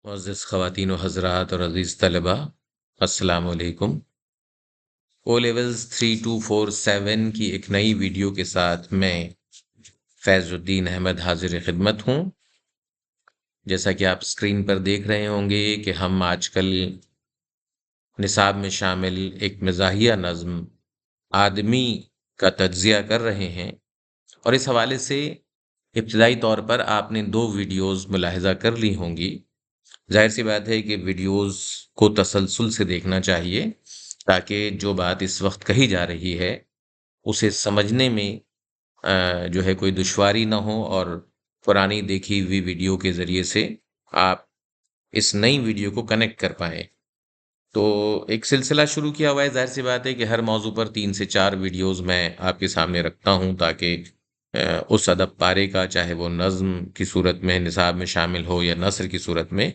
معزز خواتین و حضرات اور عزیز طلبہ، السلام علیکم۔ او لیولز 3247 کی ایک نئی ویڈیو کے ساتھ میں فیض الدین احمد حاضر خدمت ہوں۔ جیسا کہ آپ اسکرین پر دیکھ رہے ہوں گے کہ ہم آج کل نصاب میں شامل ایک مزاحیہ نظم آدمی کا تجزیہ کر رہے ہیں، اور اس حوالے سے ابتدائی طور پر آپ نے 2 ویڈیوز ملاحظہ کر لی ہوں گی۔ ظاہر سی بات ہے کہ ویڈیوز کو تسلسل سے دیکھنا چاہیے تاکہ جو بات اس وقت کہی جا رہی ہے اسے سمجھنے میں جو ہے کوئی دشواری نہ ہو، اور پرانی دیکھی ہوئی ویڈیو کے ذریعے سے آپ اس نئی ویڈیو کو کنیکٹ کر پائیں۔ تو ایک سلسلہ شروع کیا ہوا ہے، ظاہر سی بات ہے کہ ہر موضوع پر 3 سے 4 ویڈیوز میں آپ کے سامنے رکھتا ہوں تاکہ اس ادب پارے کا، چاہے وہ نظم کی صورت میں نصاب میں شامل ہو یا نثر کی صورت میں،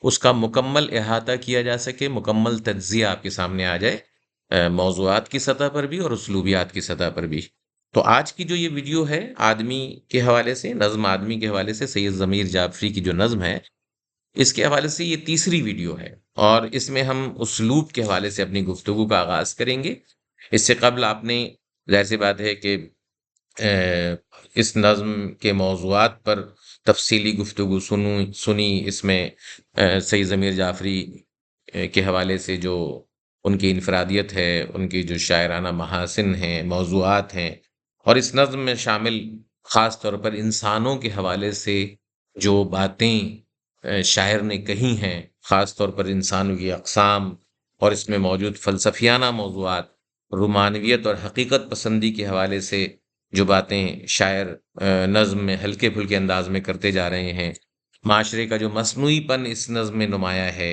اس کا مکمل احاطہ کیا جا سکے، مکمل تجزیہ آپ کے سامنے آ جائے، موضوعات کی سطح پر بھی اور اسلوبیات کی سطح پر بھی۔ تو آج کی جو یہ ویڈیو ہے آدمی کے حوالے سے، نظم آدمی کے حوالے سے، سید ضمیر جعفری کی جو نظم ہے، اس کے حوالے سے یہ تیسری ویڈیو ہے، اور اس میں ہم اسلوب کے حوالے سے اپنی گفتگو کا آغاز کریں گے۔ اس سے قبل آپ نے، ظاہر سی بات ہے کہ اس نظم کے موضوعات پر تفصیلی گفتگو سنی، اس میں سید ضمیر جعفری کے حوالے سے جو ان کی انفرادیت ہے، ان کی جو شاعرانہ محاسن ہیں، موضوعات ہیں، اور اس نظم میں شامل خاص طور پر انسانوں کے حوالے سے جو باتیں شاعر نے کہی ہیں، خاص طور پر انسانوں کی اقسام، اور اس میں موجود فلسفیانہ موضوعات، رومانویت اور حقیقت پسندی کے حوالے سے جو باتیں شاعر نظم میں ہلکے پھلکے انداز میں کرتے جا رہے ہیں، معاشرے کا جو مصنوعی پن اس نظم میں نمایاں ہے،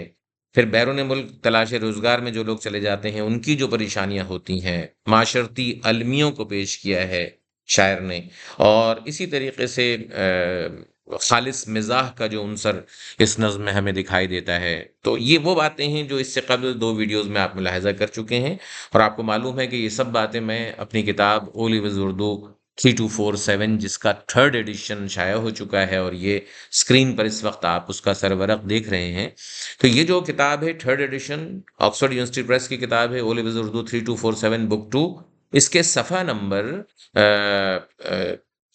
پھر بیرون ملک تلاش روزگار میں جو لوگ چلے جاتے ہیں ان کی جو پریشانیاں ہوتی ہیں، معاشرتی المیوں کو پیش کیا ہے شاعر نے، اور اسی طریقے سے خالص مزاح کا جو عنصر اس نظم میں ہمیں دکھائی دیتا ہے۔ تو یہ وہ باتیں ہیں جو اس سے قبل 2 ویڈیوز میں آپ ملاحظہ کر چکے ہیں، اور آپ کو معلوم ہے کہ یہ سب باتیں میں اپنی کتاب او لیولز اردو 3247 جس کا 3rd ایڈیشن شائع ہو چکا ہے، اور یہ اسکرین پر اس وقت آپ اس کا سرورق دیکھ رہے ہیں، تو یہ جو کتاب ہے 3rd edition, Oxford university press کی کتاب ہے، او لیولز اردو 3247 بک 2، اس کے صفحہ نمبر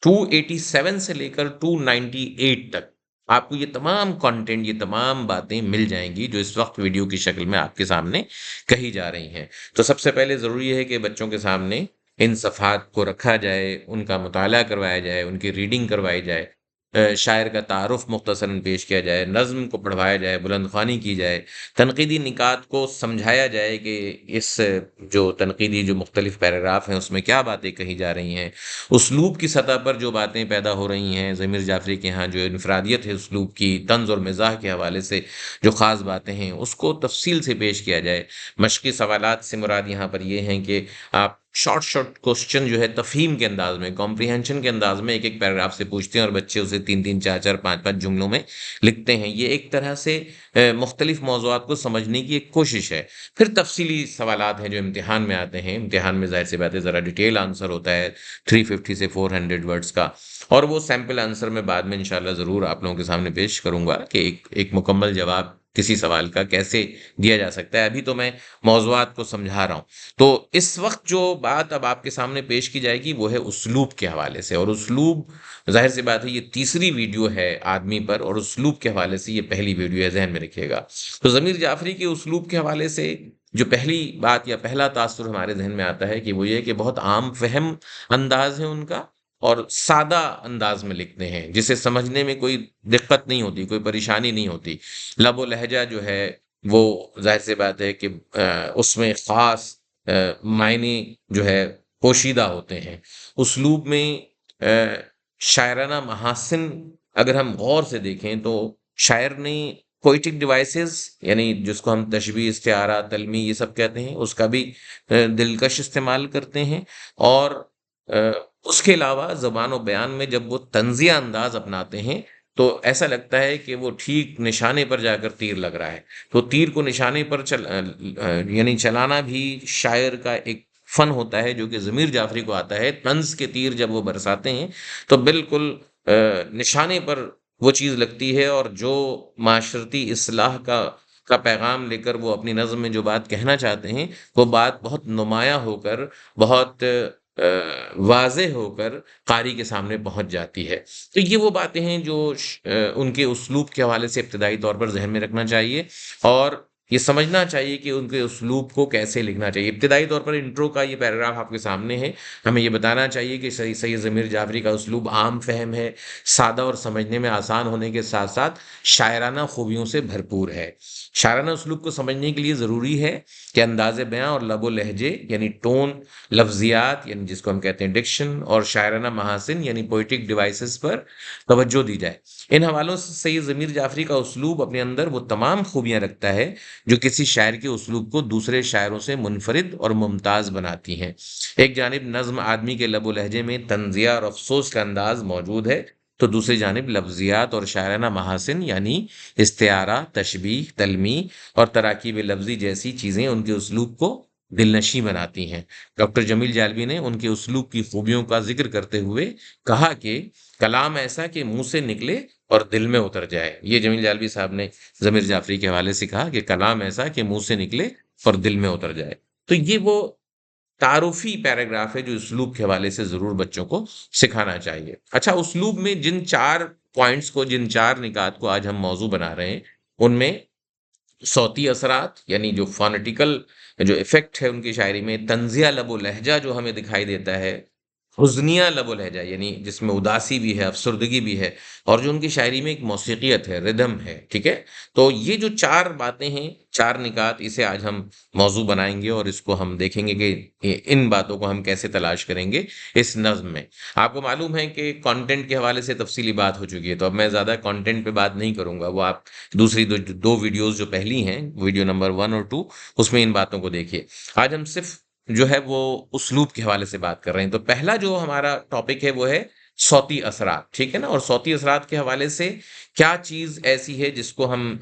287 سے لے کر 298 تک آپ کو یہ تمام کانٹینٹ، یہ تمام باتیں مل جائیں گی جو اس وقت ویڈیو کی شکل میں آپ کے سامنے کہی جا رہی ہیں۔ تو سب سے پہلے ضروری ہے کہ بچوں کے سامنے ان صفحات کو رکھا جائے، ان کا مطالعہ کروایا جائے، ان کی ریڈنگ کروائی جائے، شاعر کا تعارف مختصراً پیش کیا جائے، نظم کو پڑھوایا جائے، بلند خوانی کی جائے، تنقیدی نکات کو سمجھایا جائے کہ اس جو تنقیدی جو مختلف پیراگراف ہیں اس میں کیا باتیں کہی جا رہی ہیں، اسلوب کی سطح پر جو باتیں پیدا ہو رہی ہیں، ضمیر جعفری کے ہاں جو انفرادیت ہے اسلوب کی، طنز اور مزاح کے حوالے سے جو خاص باتیں ہیں اس کو تفصیل سے پیش کیا جائے۔ مشقی سوالات سے مراد یہاں پر یہ ہیں کہ آپ شارٹ کوسچن جو ہے تفہیم کے انداز میں، کمپریہنشن کے انداز میں ایک پیراگراف سے پوچھتے ہیں، اور بچے اسے 3 4 4 5 5 جملوں میں لکھتے ہیں۔ یہ ایک طرح سے مختلف موضوعات کو سمجھنے کی ایک کوشش ہے۔ پھر تفصیلی سوالات ہیں جو امتحان میں آتے ہیں، امتحان میں ظاہر سی بات ہے ذرا ڈیٹیل آنسر ہوتا ہے 350 سے 400 ورڈز کا، اور وہ سیمپل آنسر میں بعد میں انشاءاللہ ضرور آپ لوگوں کے سامنے پیش کروں گا کہ ایک مکمل جواب کسی سوال کا کیسے دیا جا سکتا ہے۔ ابھی تو میں موضوعات کو سمجھا رہا ہوں۔ تو اس وقت جو بات اب آپ کے سامنے پیش کی جائے گی وہ ہے اسلوب کے حوالے سے، اور اسلوب ظاہر سی بات ہے یہ تیسری ویڈیو ہے آدمی پر، اور اسلوب کے حوالے سے یہ پہلی ویڈیو ہے، ذہن میں رکھیے گا۔ تو ضمیر جعفری کے اسلوب کے حوالے سے جو پہلی بات یا پہلا تاثر ہمارے ذہن میں آتا ہے کہ وہ یہ کہ بہت عام فہم انداز ہے ان کا، اور سادہ انداز میں لکھتے ہیں جسے سمجھنے میں کوئی دقت نہیں ہوتی، کوئی پریشانی نہیں ہوتی۔ لب و لہجہ جو ہے وہ ظاہر سی بات ہے کہ اس میں خاص معنی جو ہے پوشیدہ ہوتے ہیں۔ اسلوب میں شاعرانہ محاسن اگر ہم غور سے دیکھیں تو شاعر نے پوئٹک ڈیوائسز، یعنی جس کو ہم تشبیہ، استعارہ، تلمی یہ سب کہتے ہیں، اس کا بھی دلکش استعمال کرتے ہیں، اور اس کے علاوہ زبان و بیان میں جب وہ طنزیہ انداز اپناتے ہیں تو ایسا لگتا ہے کہ وہ ٹھیک نشانے پر جا کر تیر لگ رہا ہے۔ تو تیر کو نشانے پر یعنی چلانا بھی شاعر کا ایک فن ہوتا ہے جو کہ ضمیر جعفری کو آتا ہے۔ طنز کے تیر جب وہ برساتے ہیں تو بالکل نشانے پر وہ چیز لگتی ہے، اور جو معاشرتی اصلاح کا پیغام لے کر وہ اپنی نظم میں جو بات کہنا چاہتے ہیں، وہ بات بہت نمایاں ہو کر، بہت واضح ہو کر قاری کے سامنے پہنچ جاتی ہے۔ تو یہ وہ باتیں ہیں جو ان کے اسلوب کے حوالے سے ابتدائی طور پر ذہن میں رکھنا چاہیے، اور یہ سمجھنا چاہیے کہ ان کے اسلوب کو کیسے لکھنا چاہیے۔ ابتدائی طور پر انٹرو کا یہ پیراگراف آپ کے سامنے ہے، ہمیں یہ بتانا چاہیے کہ سید ضمیر جعفری کا اسلوب عام فہم ہے، سادہ اور سمجھنے میں آسان ہونے کے ساتھ ساتھ شاعرانہ خوبیوں سے بھرپور ہے۔ شاعرانہ اسلوب کو سمجھنے کے لیے ضروری ہے کہ انداز بیاں اور لب و لہجے یعنی ٹون، لفظیات یعنی جس کو ہم کہتے ہیں ڈکشن، اور شاعرانہ محاسن یعنی پوئٹک ڈیوائسز پر توجہ دی جائے۔ ان حوالوں سے سید ضمیر جعفری کا اسلوب اپنے اندر وہ تمام خوبیاں رکھتا ہے جو کسی شاعر کے اسلوب کو دوسرے شاعروں سے منفرد اور ممتاز بناتی ہیں۔ ایک جانب نظم آدمی کے لب و لہجے میں طنزیہ اور افسوس کا انداز موجود ہے، تو دوسری جانب لفظیات اور شاعرانہ محاسن یعنی استعارہ، تشبیہ، تلمیح اور تراکیب لفظی جیسی چیزیں ان کے اسلوب کو دلنشیں بناتی ہیں۔ ڈاکٹر جمیل جالبی نے ان کے اسلوب کی خوبیوں کا ذکر کرتے ہوئے کہا کہ کلام ایسا کہ منہ سے نکلے اور دل میں اتر جائے۔ یہ جمیل جالبی صاحب نے ضمیر جعفری کے حوالے سے کہا کہ کلام ایسا کہ منہ سے نکلے اور دل میں اتر جائے۔ تو یہ وہ تعارفی پیراگراف ہے جو اسلوب کے حوالے سے ضرور بچوں کو سکھانا چاہیے۔ اچھا، اسلوب میں جن 4 پوائنٹس کو، جن 4 نکات کو آج ہم موضوع بنا رہے ہیں، ان میں صوتی اثرات یعنی جو فونیٹیکل جو ایفیکٹ ہے ان کی شاعری میں، طنزیہ لب و لہجہ جو ہمیں دکھائی دیتا ہے، حزنیہ لب و لہجہ یعنی جس میں اداسی بھی ہے، افسردگی بھی ہے، اور جو ان کی شاعری میں ایک موسیقیت ہے، ردھم ہے، ٹھیک ہے؟ تو یہ جو 4 باتیں ہیں، 4 نکات، اسے آج ہم موضوع بنائیں گے، اور اس کو ہم دیکھیں گے کہ ان باتوں کو ہم کیسے تلاش کریں گے اس نظم میں۔ آپ کو معلوم ہے کہ کانٹینٹ کے حوالے سے تفصیلی بات ہو چکی ہے، تو اب میں زیادہ کانٹینٹ پہ بات نہیں کروں گا، وہ آپ دوسری دو ویڈیوز جو پہلی ہیں، ویڈیو نمبر 1 اور 2، اس میں ان باتوں کو دیکھیے۔ آج ہم صرف جو ہے وہ اسلوب کے حوالے سے بات کر رہے ہیں۔ تو پہلا جو ہمارا ٹاپک ہے وہ ہے صوتی اثرات، ٹھیک ہے نا؟ اور صوتی اثرات کے حوالے سے کیا چیز ایسی ہے جس کو ہم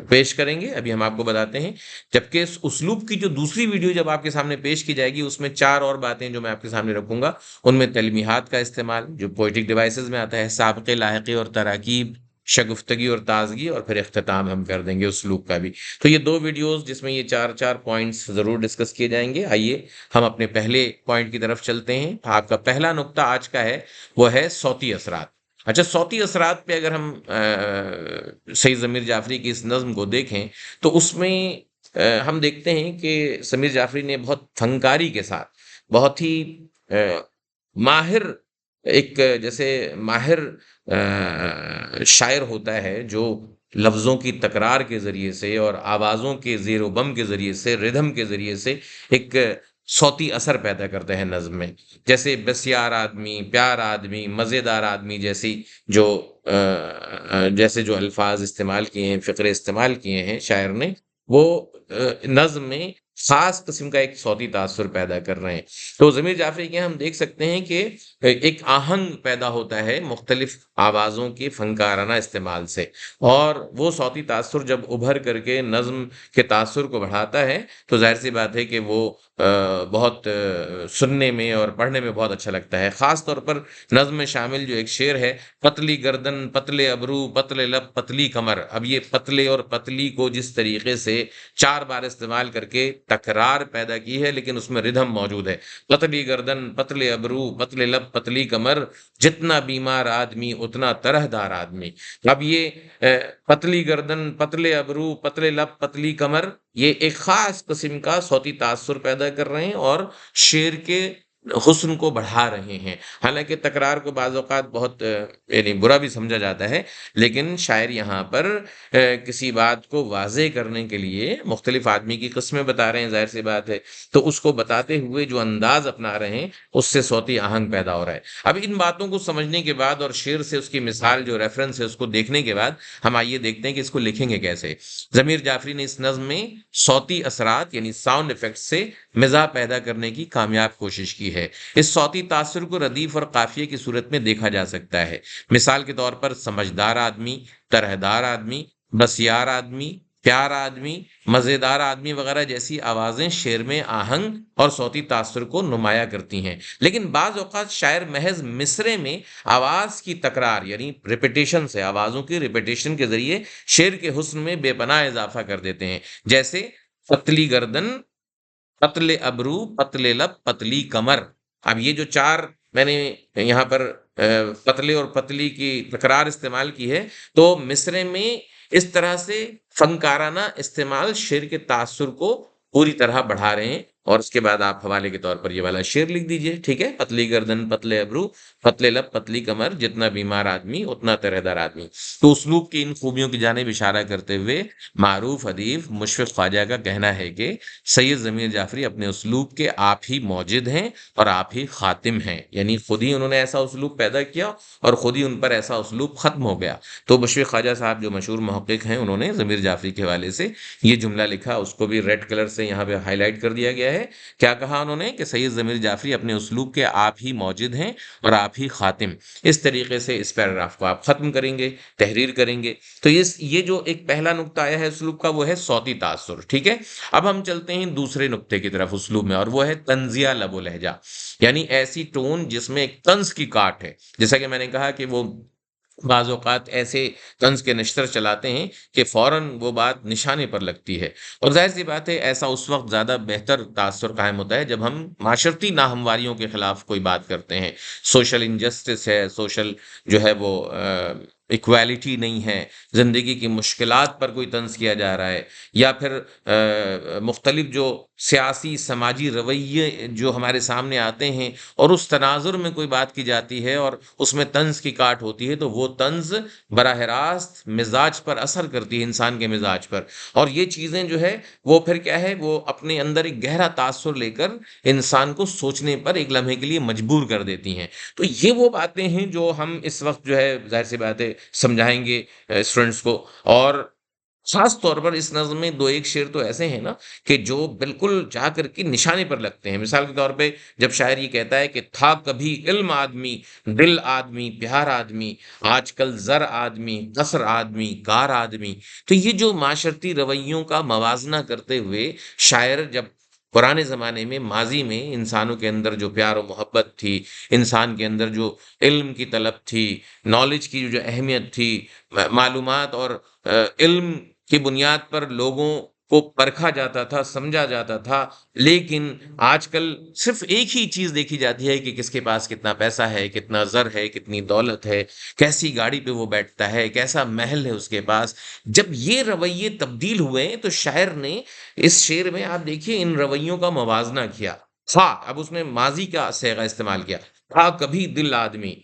پیش کریں گے، ابھی ہم آپ کو بتاتے ہیں۔ جبکہ اس اسلوب کی جو دوسری ویڈیو جب آپ کے سامنے پیش کی جائے گی، اس میں 4 اور باتیں جو میں آپ کے سامنے رکھوں گا، ان میں تلمیحات کا استعمال جو پوئٹک ڈیوائسز میں آتا ہے، سابقے، لاحقے اور تراکیب، شگفتگی اور تازگی، اور پھر اختتام ہم کر دیں گے اسلوب کا بھی۔ تو یہ 2 ویڈیوز جس میں یہ 4 پوائنٹس ضرور ڈسکس کیے جائیں گے۔ آئیے ہم اپنے پہلے پوائنٹ کی طرف چلتے ہیں۔ آپ کا پہلا نقطہ آج کا ہے، وہ ہے صوتی اثرات۔ اچھا، صوتی اثرات پہ اگر ہم سید ضمیر جعفری کی اس نظم کو دیکھیں، تو اس میں ہم دیکھتے ہیں کہ ضمیر جعفری نے بہت فنکاری کے ساتھ، بہت ہی ماہر، ایک جیسے ماہر شاعر ہوتا ہے جو لفظوں کی تکرار کے ذریعے سے اور آوازوں کے زیر و بم کے ذریعے سے، ردھم کے ذریعے سے ایک صوتی اثر پیدا کرتے ہیں نظم میں۔ جیسے بسیار آدمی، پیار آدمی، مزیدار آدمی جیسے جو الفاظ استعمال کیے ہیں، فقرے استعمال کیے ہیں شاعر نے، وہ نظم میں خاص قسم کا ایک صوتی تاثر پیدا کر رہے ہیں۔ تو ضمیر جعفری کے ہم دیکھ سکتے ہیں کہ ایک آہنگ پیدا ہوتا ہے مختلف آوازوں کے فنکارانہ استعمال سے، اور وہ صوتی تاثر جب ابھر کر کے نظم کے تاثر کو بڑھاتا ہے، تو ظاہر سی بات ہے کہ وہ بہت سننے میں اور پڑھنے میں بہت اچھا لگتا ہے۔ خاص طور پر نظم میں شامل جو ایک شعر ہے، پتلی گردن، پتلے ابرو، پتلے لب، پتلی کمر۔ اب یہ پتلے اور پتلی کو جس طریقے سے 4 بار استعمال کر کے تکرار پیدا کی ہے، لیکن اس میں ردھم موجود ہے۔ پتلی گردن، پتلے ابرو، پتلے لب، پتلی کمر، جتنا بیمار آدمی اتنا طرح دار آدمی۔ اب یہ پتلی گردن، پتلے ابرو، پتلے لب، پتلی کمر، یہ ایک خاص قسم کا صوتی تاثر پیدا کر رہے ہیں اور شعر کے حسن کو بڑھا رہے ہیں۔ حالانکہ تکرار کو بعض اوقات بہت یعنی برا بھی سمجھا جاتا ہے، لیکن شاعر یہاں پر کسی بات کو واضح کرنے کے لیے مختلف آدمی کی قسمیں بتا رہے ہیں، ظاہر سی بات ہے، تو اس کو بتاتے ہوئے جو انداز اپنا رہے ہیں، اس سے صوتی آہنگ پیدا ہو رہا ہے۔ اب ان باتوں کو سمجھنے کے بعد اور شعر سے اس کی مثال جو ریفرنس ہے اس کو دیکھنے کے بعد، ہم آئیے دیکھتے ہیں کہ اس کو لکھیں گے کیسے۔ ضمیر جعفری نے اس نظم میں صوتی اثرات یعنی ساؤنڈ افیکٹ سے مزاح پیدا کرنے کی کامیاب کوشش کی ہے۔ اس صوتی تاثر کو ردیف اور قافیے کی صورت میں دیکھا جا سکتا ہے۔ مثال کے طور پر سمجھدار آدمی، طرحدار آدمی، بسیار آدمی، پیار آدمی، مزیدار آدمی وغیرہ جیسی آوازیں شعر میں آہنگ اور صوتی تاثر کو نمایاں کرتی ہیں، لیکن بعض اوقات شاعر محض مصرے میں آواز کی تکرار یعنی ریپیٹیشن سے، آوازوں کی ریپیٹیشن کے ذریعے شعر کے حسن میں بے پناہ اضافہ کر دیتے ہیں، جیسے پتلی گردن، پتلے ابرو، پتلے لب، پتلی کمر۔ اب یہ جو چار میں نے یہاں پر پتلے اور پتلی کی تکرار استعمال کی ہے، تو مصرے میں اس طرح سے فنکارانہ استعمال شعر کے تاثر کو پوری طرح بڑھا رہے ہیں۔ اور اس کے بعد آپ حوالے کے طور پر یہ والا شعر لکھ دیجئے، ٹھیک ہے؟ پتلی گردن، پتلے ابرو، پتلے لب، پتلی کمر، جتنا بیمار آدمی اتنا ترے دار آدمی۔ تو اسلوب کی ان خوبیوں کی جانب اشارہ کرتے ہوئے معروف ادیب مشفق خواجہ کا کہنا ہے کہ سید ضمیر جعفری اپنے اسلوب کے آپ ہی موجد ہیں اور آپ ہی خاتم ہیں، یعنی خود ہی انہوں نے ایسا اسلوب پیدا کیا اور خود ہی ان پر ایسا اسلوب ختم ہو گیا۔ تو مشفق خواجہ صاحب جو مشہور محقق ہیں، انہوں نے ضمیر جعفری کے حوالے سے یہ جملہ لکھا، اس کو بھی ریڈ کلر سے یہاں پہ ہائی لائٹ کر دیا گیا ہے۔ کیا کہا انہوں نے کہ سید ضمیر جعفری اپنے اسلوب کے آپ ہی موجد ہیں اور آپ ہی خاتم۔ اس طریقے سے اس پیراگراف کو آپ ختم کریں گے، تحریر کریں گے۔ تو یہ جو ایک پہلا نقطہ آیا ہے اسلوب کا، وہ ہے صوتی تاثر، ٹھیک ہے؟ اب ہم چلتے ہیں دوسرے نقطے کی طرف اسلوب میں، اور وہ ہے طنزیہ لب و لہجہ، یعنی ایسی ٹون جس میں ایک طنز کی کاٹ ہے۔ جیسا کہ میں نے کہا کہ وہ بعض اوقات ایسے طنز کے نشتر چلاتے ہیں کہ فوراً وہ بات نشانے پر لگتی ہے، اور ظاہر سی بات ہے ایسا اس وقت زیادہ بہتر تاثر قائم ہوتا ہے جب ہم معاشرتی ناہمواریوں کے خلاف کوئی بات کرتے ہیں، سوشل انجسٹس ہے، سوشل جو ہے وہ ایکویلٹی نہیں ہے، زندگی کی مشکلات پر کوئی طنز کیا جا رہا ہے، یا پھر مختلف جو سیاسی سماجی رویے جو ہمارے سامنے آتے ہیں اور اس تناظر میں کوئی بات کی جاتی ہے اور اس میں طنز کی کاٹ ہوتی ہے، تو وہ طنز براہ راست مزاج پر اثر کرتی ہے، انسان کے مزاج پر، اور یہ چیزیں جو ہے وہ پھر کیا ہے، وہ اپنے اندر ایک گہرا تاثر لے کر انسان کو سوچنے پر ایک لمحے کے لیے مجبور کر دیتی ہیں۔ تو یہ وہ باتیں ہیں جو ہم اس وقت جو ہے ظاہر سی بات ہے سمجھائیں گے اسٹوڈنٹس کو، اور خاص طور پر اس نظم میں دو ایک شعر تو ایسے ہیں نا کہ جو بالکل جا کر کے نشانے پر لگتے ہیں۔ مثال کے طور پہ جب شاعر یہ کہتا ہے کہ تھا کبھی علم آدمی، دل آدمی، پیار آدمی، آج کل زر آدمی، قصر آدمی، کار آدمی، تو یہ جو معاشرتی رویوں کا موازنہ کرتے ہوئے شاعر جب پرانے زمانے میں، ماضی میں انسانوں کے اندر جو پیار و محبت تھی، انسان کے اندر جو علم کی طلب تھی، نالج کی جو اہمیت تھی، معلومات اور علم کی بنیاد پر لوگوں کو پرکھا جاتا تھا، سمجھا جاتا تھا، لیکن آج کل صرف ایک ہی چیز دیکھی جاتی ہے کہ کس کے پاس کتنا پیسہ ہے، کتنا زر ہے، کتنی دولت ہے، کیسی گاڑی پہ وہ بیٹھتا ہے، کیسا محل ہے اس کے پاس۔ جب یہ رویے تبدیل ہوئے تو شاعر نے اس شعر میں آپ دیکھیے ان رویوں کا موازنہ کیا، تھا، اب اس نے ماضی کا صیغہ استعمال کیا، تھا کبھی دل آدمی،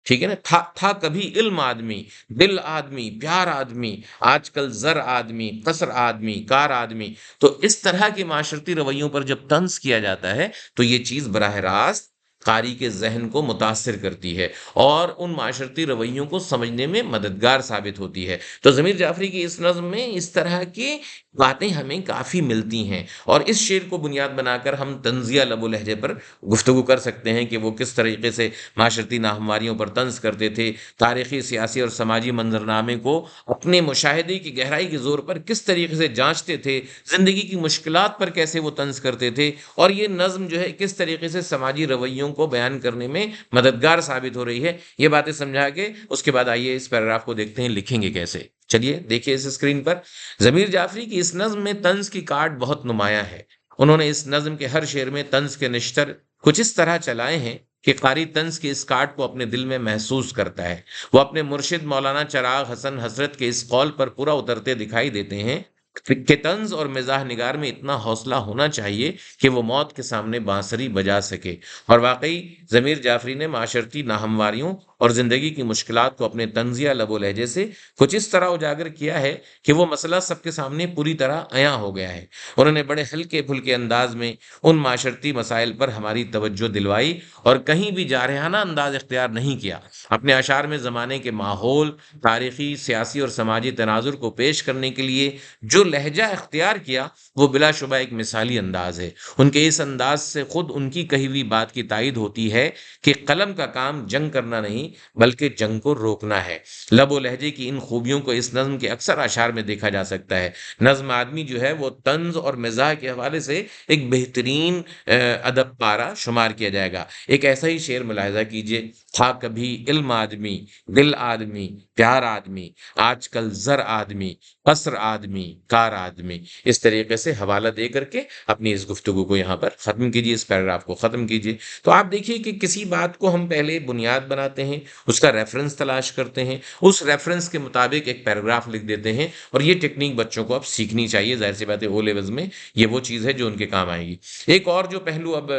ٹھیک ہے نا، تھا کبھی علم آدمی، دل آدمی، پیار آدمی، آج کل زر آدمی، قصر آدمی، کار آدمی۔ تو اس طرح کے معاشرتی رویوں پر جب طنز کیا جاتا ہے تو یہ چیز براہ راست قاری کے ذہن کو متاثر کرتی ہے اور ان معاشرتی رویوں کو سمجھنے میں مددگار ثابت ہوتی ہے۔ تو ضمیر جعفری کی اس نظم میں اس طرح کی باتیں ہمیں کافی ملتی ہیں، اور اس شعر کو بنیاد بنا کر ہم طنزیہ لب و لہجے پر گفتگو کر سکتے ہیں کہ وہ کس طریقے سے معاشرتی ناہمواریوں پر طنز کرتے تھے، تاریخی، سیاسی اور سماجی منظرنامے کو اپنے مشاہدے کی گہرائی کے زور پر کس طریقے سے جانچتے تھے، زندگی کی مشکلات پر کیسے وہ طنز کرتے تھے، اور یہ نظم جو ہے کس طریقے سے سماجی رویوں کو بیان کرنے میں مددگار ثابت ہو رہی ہے۔ یہ باتیں سمجھا کے اس کے بعد آئیے اس پیراگراف کو دیکھتے ہیں لکھیں گے کیسے۔ چلیے دیکھیے اس اسکرین پر، ضمیر جعفری کی اس نظم میں طنز کی کاٹ بہت نمایاں ہے۔ انہوں نے اس نظم کے ہر شعر میں طنز کے نشتر کچھ اس طرح چلائے ہیں کہ قاری طنز کی اس کاٹ کو اپنے دل میں محسوس کرتا ہے۔ وہ اپنے مرشد مولانا چراغ حسن حضرت کے اس قول پر پورا اترتے دکھائی دیتے ہیں کہ طنز اور مزاح نگار میں اتنا حوصلہ ہونا چاہیے کہ وہ موت کے سامنے بانسری بجا سکے۔ اور واقعی ضمیر جعفری نے معاشرتی ناہمواریوں اور زندگی کی مشکلات کو اپنے طنزیہ لب و لہجے سے کچھ اس طرح اجاگر کیا ہے کہ وہ مسئلہ سب کے سامنے پوری طرح عیاں ہو گیا ہے۔ انہوں نے بڑے ہلکے پھلکے انداز میں ان معاشرتی مسائل پر ہماری توجہ دلوائی اور کہیں بھی جارحانہ انداز اختیار نہیں کیا۔ اپنے اشعار میں زمانے کے ماحول، تاریخی، سیاسی اور سماجی تناظر کو پیش کرنے کے لیے جو لہجہ اختیار کیا وہ بلا شبہ ایک مثالی انداز ہے۔ ان کے اس انداز سے خود ان کی کہی ہوئی بات کی تائید ہوتی ہے کہ قلم کا کام جنگ کرنا نہیں نہیں بلکہ جنگ کو روکنا ہے۔ لب و لہجے کی ان خوبیوں کو اس نظم کے اکثر اشعار میں دیکھا جا سکتا ہے۔ نظم آدمی جو ہے وہ طنز اور مزاح کے حوالے سے ایک بہترین ادب پارہ شمار کیا جائے گا۔ ایک ایسا ہی شعر ملاحظہ کیجئے: تھا کبھی علم آدمی، دل آدمی، پیار آدمی، آج کل زر آدمی، قصر آدمی، کار آدمی۔ اس طریقے سے حوالہ دے کر کے اپنی اس گفتگو کو یہاں پر ختم کیجیے، اس پیراگراف کو ختم کیجیے۔ تو آپ دیکھیے کہ کسی بات کو ہم پہلے بنیاد بناتے ہیں، اس کا ریفرنس تلاش کرتے ہیں، اس ریفرنس کے مطابق ایک پیراگراف لکھ دیتے ہیں، اور یہ ٹیکنیک بچوں کو اب سیکھنی چاہیے۔ ظاہر سی بات ہے او لیولز میں یہ وہ چیز ہے جو ان کے کام آئے گی۔ ایک اور جو پہلو اب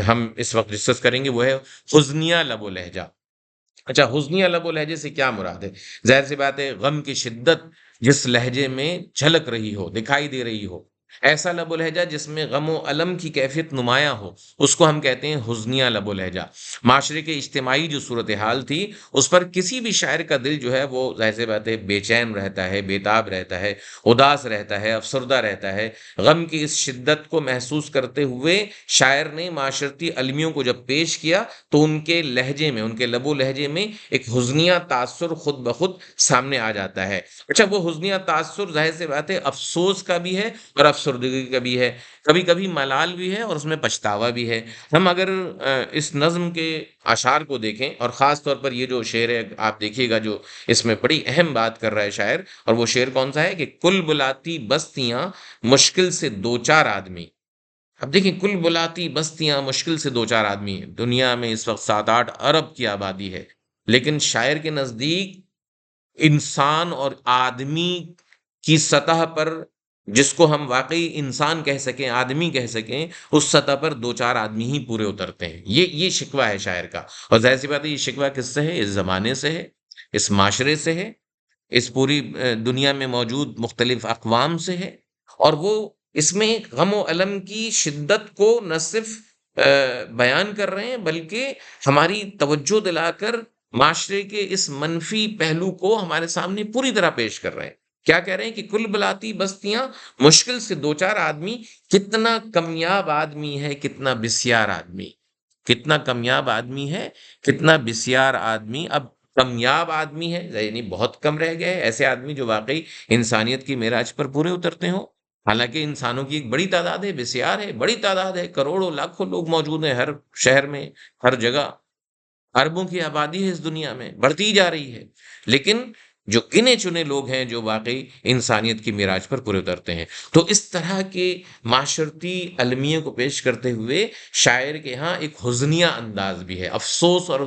ہم اس وقت ڈسکس کریں گے وہ ہے حزنیہ لب و لہجہ۔ اچھا، حزنیہ لب و لہجے سے کیا مراد ہے؟ ظاہر سی بات ہے غم کی شدت جس لہجے میں جھلک رہی ہو، دکھائی دے رہی ہو، ایسا لب و لہجہ جس میں غم و الم کی کیفیت نمایاں ہو، اس کو ہم کہتے ہیں حزنیہ لب و لہجہ۔ معاشرے کے اجتماعی جو صورتحال تھی اس پر کسی بھی شاعر کا دل جو ہے وہ ظاہر سی بات ہے بے چین رہتا ہے، بےتاب رہتا ہے، اداس رہتا ہے، افسردہ رہتا ہے۔ غم کی اس شدت کو محسوس کرتے ہوئے شاعر نے معاشرتی المیوں کو جب پیش کیا تو ان کے لہجے میں، ان کے لب و لہجے میں ایک حزنیہ تاثر خود بخود سامنے آ جاتا ہے۔ اچھا، وہ حزنیہ تاثر ظاہر سی بات ہے افسوس کا بھی ہے اور افسردگی کا بھی ہے، کبھی کبھی ملال بھی ہے اور اس میں پچھتاوا بھی ہے۔ ہم اگر اس نظم کے اشعار کو دیکھیں، اور خاص طور پر یہ جو شعر ہے آپ دیکھیے گا جو اس میں بڑی اہم بات کر رہا ہے شاعر، اور وہ شعر کون سا ہے کہ کل بلاتی بستیاں مشکل سے دو چار آدمی۔ اب دیکھیں، کل بلاتی بستیاں مشکل سے دو چار آدمی ہیں۔ دنیا میں اس وقت 7-8 ارب کی آبادی ہے، لیکن شاعر کے نزدیک انسان اور آدمی کی سطح پر، جس کو ہم واقعی انسان کہہ سکیں، آدمی کہہ سکیں، اس سطح پر دو چار آدمی ہی پورے اترتے ہیں۔ یہ شکوہ ہے شاعر کا، اور ظاہر سی بات ہے یہ شکوہ کس سے ہے؟ اس زمانے سے ہے، اس معاشرے سے ہے، اس پوری دنیا میں موجود مختلف اقوام سے ہے۔ اور وہ اس میں غم و الم کی شدت کو نہ صرف بیان کر رہے ہیں بلکہ ہماری توجہ دلا کر معاشرے کے اس منفی پہلو کو ہمارے سامنے پوری طرح پیش کر رہے ہیں۔ کیا کہہ رہے ہیں کہ کل بلاتی بستیاں مشکل سے دو چار آدمی، کتنا کمیاب آدمی ہے، کتنا بسیار آدمی، کتنا کمیاب آدمی ہے، کتنا بسیار آدمی۔ اب کمیاب آدمی ہے یعنی بہت کم رہ گئے ایسے آدمی جو واقعی انسانیت کی معراج پر پورے اترتے ہوں، حالانکہ انسانوں کی ایک بڑی تعداد ہے، بسیار ہے، بڑی تعداد ہے، کروڑوں لاکھوں لوگ موجود ہیں ہر شہر میں، ہر جگہ، اربوں کی آبادی ہے اس دنیا میں، بڑھتی جا رہی ہے، لیکن جو گنے چنے لوگ ہیں جو واقعی انسانیت کی معراج پر پورے اترتے ہیں۔ تو اس طرح کے معاشرتی المیوں کو پیش کرتے ہوئے شاعر کے ہاں ایک حزنیہ انداز بھی ہے، افسوس اور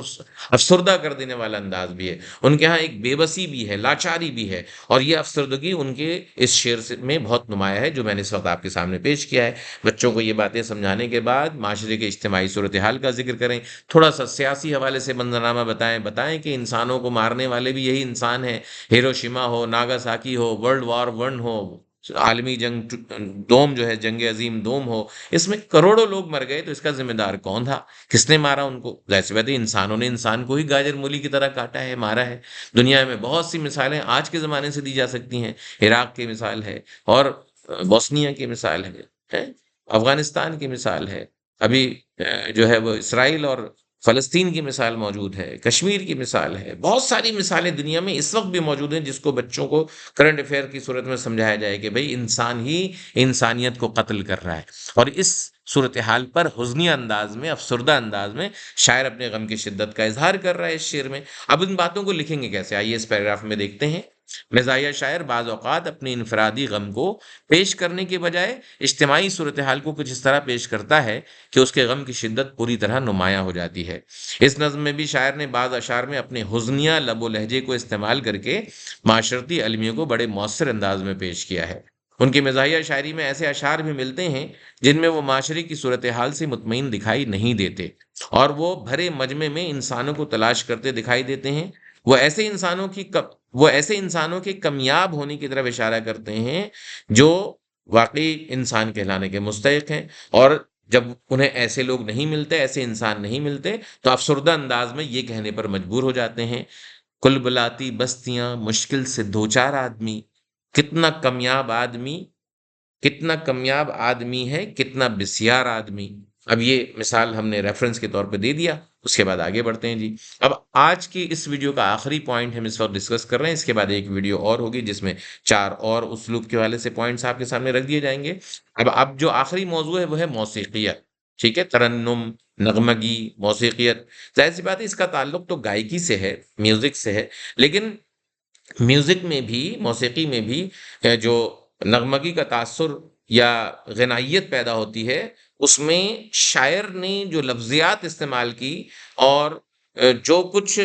افسردہ کر دینے والا انداز بھی ہے، ان کے ہاں ایک بے بسی بھی ہے، لاچاری بھی ہے، اور یہ افسردگی ان کے اس شعر میں بہت نمایاں ہے جو میں نے اس وقت آپ کے سامنے پیش کیا ہے۔ بچوں کو یہ باتیں سمجھانے کے بعد معاشرے کے اجتماعی صورتحال کا ذکر کریں، تھوڑا سا سیاسی حوالے سے منظرنامہ بتائیں کہ انسانوں کو مارنے والے بھی یہی انسان ہیں، ہیروشیما ہو، ناگاساکی ہو، ورلڈ وار 1 ہو، عالمی جنگ دوم جو ہے، جنگ عظیم دوم ہو، اس میں کروڑوں لوگ مر گئے، تو اس کا ذمہ دار کون تھا؟ کس نے مارا ان کو؟ ظاہر سی بات ہے انسانوں نے انسان کو ہی گاجر مولی کی طرح کاٹا ہے، مارا ہے۔ دنیا میں بہت سی مثالیں آج کے زمانے سے دی جا سکتی ہیں، عراق کی مثال ہے، اور بوسنیا کی مثال ہے، افغانستان کی مثال ہے، ابھی جو ہے وہ اسرائیل اور فلسطین کی مثال موجود ہے، کشمیر کی مثال ہے، بہت ساری مثالیں دنیا میں اس وقت بھی موجود ہیں جس کو بچوں کو کرنٹ افیئر کی صورت میں سمجھایا جائے کہ بھئی انسان ہی انسانیت کو قتل کر رہا ہے۔ اور اس صورتحال پر حزنی انداز میں، افسردہ انداز میں شاعر اپنے غم کی شدت کا اظہار کر رہا ہے اس شعر میں۔ اب ان باتوں کو لکھیں گے کیسے؟ آئیے اس پیراگراف میں دیکھتے ہیں۔ مزاحیہ شاعر بعض اوقات اپنے انفرادی غم کو پیش کرنے کے بجائے اجتماعی صورتحال کو کچھ اس طرح پیش کرتا ہے کہ اس کے غم کی شدت پوری طرح نمایاں ہو جاتی ہے۔ اس نظم میں بھی شاعر نے بعض اشعار میں اپنے حزنیہ لب و لہجے کو استعمال کر کے معاشرتی المیوں کو بڑے مؤثر انداز میں پیش کیا ہے۔ ان کی مزاحیہ شاعری میں ایسے اشعار بھی ملتے ہیں جن میں وہ معاشرے کی صورتحال سے مطمئن دکھائی نہیں دیتے، اور وہ بھرے مجمع میں انسانوں کو تلاش کرتے دکھائی دیتے ہیں۔ وہ ایسے انسانوں کے کمیاب ہونے کی طرف اشارہ کرتے ہیں جو واقعی انسان کہلانے کے مستحق ہیں، اور جب انہیں ایسے لوگ نہیں ملتے، ایسے انسان نہیں ملتے، تو افسردہ انداز میں یہ کہنے پر مجبور ہو جاتے ہیں: کل بلاتی بستیاں مشکل سے دو چار آدمی، کتنا کمیاب آدمی، کتنا کمیاب آدمی ہے، کتنا بسیار آدمی۔ اب یہ مثال ہم نے ریفرنس کے طور پہ دے دیا، اس کے بعد آگے بڑھتے ہیں جی۔ اب آج کی اس ویڈیو کا آخری پوائنٹ ہم اس وقت ڈسکس کر رہے ہیں، اس کے بعد ایک ویڈیو اور ہوگی جس میں 4 اور اسلوب کے حوالے سے پوائنٹس آپ کے سامنے رکھ دیے جائیں گے۔ اب جو آخری موضوع ہے وہ ہے موسیقیت، ٹھیک ہے، ترنم، نغمگی، موسیقیت۔ ظاہر سی بات ہے اس کا تعلق تو گائکی سے ہے، میوزک سے ہے، لیکن میوزک میں بھی، موسیقی میں بھی جو نغمگی کا تاثر یا غنائیت پیدا ہوتی ہے، اس میں شاعر نے جو لفظیات استعمال کی اور جو کچھ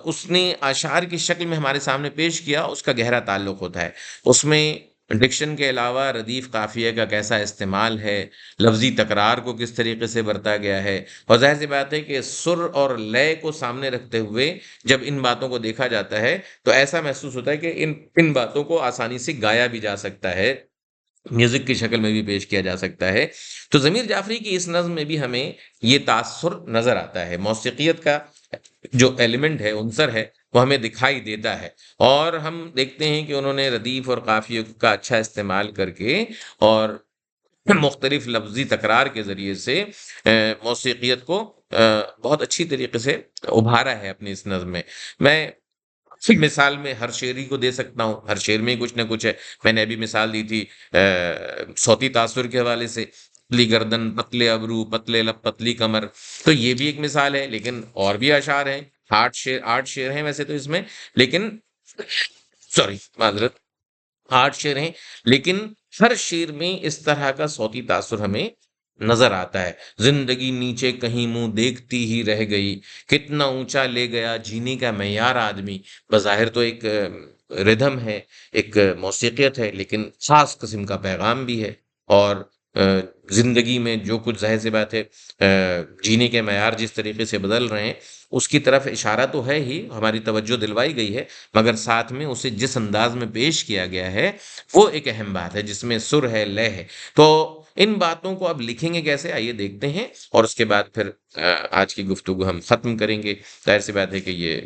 اس نے اشعار کی شکل میں ہمارے سامنے پیش کیا، اس کا گہرا تعلق ہوتا ہے۔ اس میں ڈکشن کے علاوہ ردیف قافیہ کا کیسا استعمال ہے، لفظی تکرار کو کس طریقے سے برتا گیا ہے، اور ظاہر سی بات ہے کہ سر اور لے کو سامنے رکھتے ہوئے جب ان باتوں کو دیکھا جاتا ہے تو ایسا محسوس ہوتا ہے کہ ان باتوں کو آسانی سے گایا بھی جا سکتا ہے، میوزک کی شکل میں بھی پیش کیا جا سکتا ہے۔ تو ضمیر جعفری کی اس نظم میں بھی ہمیں یہ تاثر نظر آتا ہے، موسیقیت کا جو ایلیمنٹ ہے، عنصر ہے، وہ ہمیں دکھائی دیتا ہے، اور ہم دیکھتے ہیں کہ انہوں نے ردیف اور قافیے کا اچھا استعمال کر کے اور مختلف لفظی تکرار کے ذریعے سے موسیقیت کو بہت اچھی طریقے سے ابھارا ہے اپنی اس نظم میں۔ میں مثال میں ہر شعری کو دے سکتا ہوں، ہر شعر میں ہی کچھ نہ کچھ ہے۔ میں نے ابھی مثال دی تھی صوتی تاثر کے حوالے سے، پتلی گردن، پتلے ابرو، پتلے لب، پتلی کمر، تو یہ بھی ایک مثال ہے، لیکن اور بھی اشعار ہیں، 8 شعر ہیں ویسے تو اس میں، لیکن سوری معذرت، 8 شعر ہیں، لیکن ہر شعر میں اس طرح کا صوتی تاثر ہمیں نظر آتا ہے۔ زندگی نیچے کہیں منہ دیکھتی ہی رہ گئی، کتنا اونچا لے گیا جینے کا معیار آدمی۔ بظاہر تو ایک ردھم ہے، ایک موسیقیت ہے، لیکن خاص قسم کا پیغام بھی ہے، اور زندگی میں جو کچھ ظاہر سی بات ہے جینے کے معیار جس طریقے سے بدل رہے ہیں اس کی طرف اشارہ تو ہے ہی، ہماری توجہ دلوائی گئی ہے، مگر ساتھ میں اسے جس انداز میں پیش کیا گیا ہے وہ ایک اہم بات ہے، جس میں سر ہے، لے ہے۔ تو ان باتوں کو اب لکھیں گے کیسے، آئیے دیکھتے ہیں، اور اس کے بعد پھر آج کی گفتگو ہم ختم کریں گے۔ ظاہر سی بات ہے کہ یہ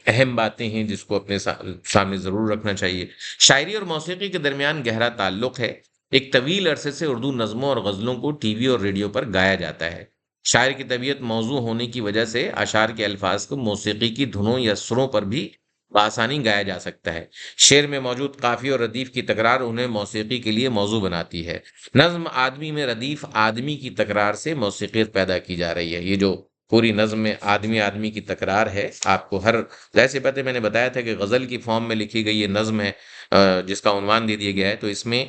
اہم باتیں ہیں جس کو اپنے سامنے ضرور رکھنا چاہیے۔ شاعری اور موسیقی کے درمیان گہرا تعلق ہے۔ ایک طویل عرصے سے اردو نظموں اور غزلوں کو ٹی وی اور ریڈیو پر گایا جاتا ہے۔ شاعر کی طبیعت موضوع ہونے کی وجہ سے اشعار کے الفاظ کو موسیقی کی دھنوں یا سروں پر بھی بآسانی گایا جا سکتا ہے۔ شعر میں موجود قافیے اور ردیف کی تکرار انہیں موسیقی کے لیے موضوع بناتی ہے۔ نظم آدمی میں ردیف آدمی کی تکرار سے موسیقیت پیدا کی جا رہی ہے۔ یہ جو پوری نظم میں آدمی آدمی کی تکرار ہے، آپ کو ہر ظاہر سی بات ہے، میں نے بتایا تھا کہ غزل کی فارم میں لکھی گئی یہ نظم ہے جس کا عنوان دے دیا گیا ہے، تو اس میں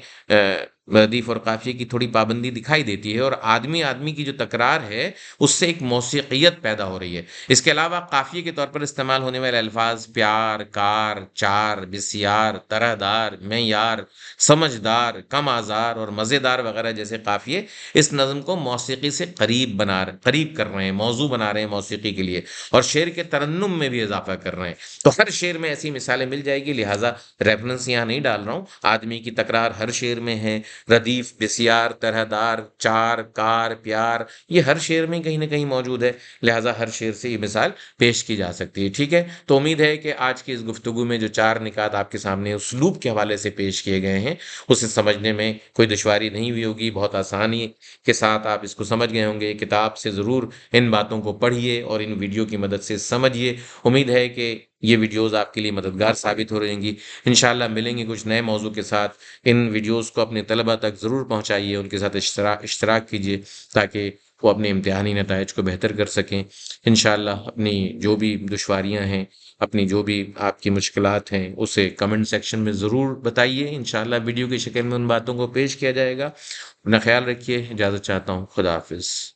ردیف اور قافیے کی تھوڑی پابندی دکھائی دیتی ہے، اور آدمی آدمی کی جو تکرار ہے اس سے ایک موسیقیت پیدا ہو رہی ہے۔ اس کے علاوہ قافیے کے طور پر استعمال ہونے والے الفاظ پیار، کار، چار، بسیار، طرح دار، معیار، سمجھدار، کم آزار اور مزیدار وغیرہ جیسے قافیے اس نظم کو موسیقی سے قریب کر رہے ہیں، موضوع بنا رہے ہیں موسیقی کے لیے، اور شعر کے ترنم میں بھی اضافہ کر رہے ہیں۔ تو ہر شعر میں ایسی مثالیں مل جائے گی، لہٰذا ریفرنس یہاں نہیں ڈال رہا ہوں، آدمی کی تکرار ہر شعر میں ہے، ردیف، بسیار، طرح دار، چار، کار، پیار، یہ ہر شعر میں کہیں نہ کہیں موجود ہے، لہٰذا ہر شعر سے یہ مثال پیش کی جا سکتی ہے، ٹھیک ہے۔ تو امید ہے کہ آج کی اس گفتگو میں جو 4 نکات آپ کے سامنے اسلوب کے حوالے سے پیش کیے گئے ہیں اسے سمجھنے میں کوئی دشواری نہیں ہوئی ہوگی، بہت آسانی کے ساتھ آپ اس کو سمجھ گئے ہوں گے۔ کتاب سے ضرور ان باتوں کو پڑھیے اور ان ویڈیو کی مدد سے سمجھیے۔ امید ہے کہ یہ ویڈیوز آپ کے لیے مددگار ثابت ہو رہیں گی۔ انشاءاللہ ملیں گے کچھ نئے موضوع کے ساتھ۔ ان ویڈیوز کو اپنے طلبہ تک ضرور پہنچائیے، ان کے ساتھ اشتراک کیجیے تاکہ وہ اپنے امتحانی نتائج کو بہتر کر سکیں۔ انشاءاللہ اپنی جو بھی دشواریاں ہیں، اپنی جو بھی آپ کی مشکلات ہیں اسے کمنٹ سیکشن میں ضرور بتائیے، انشاءاللہ ویڈیو کی شکل میں ان باتوں کو پیش کیا جائے گا۔ اپنا خیال رکھیے، اجازت چاہتا ہوں، خدا حافظ۔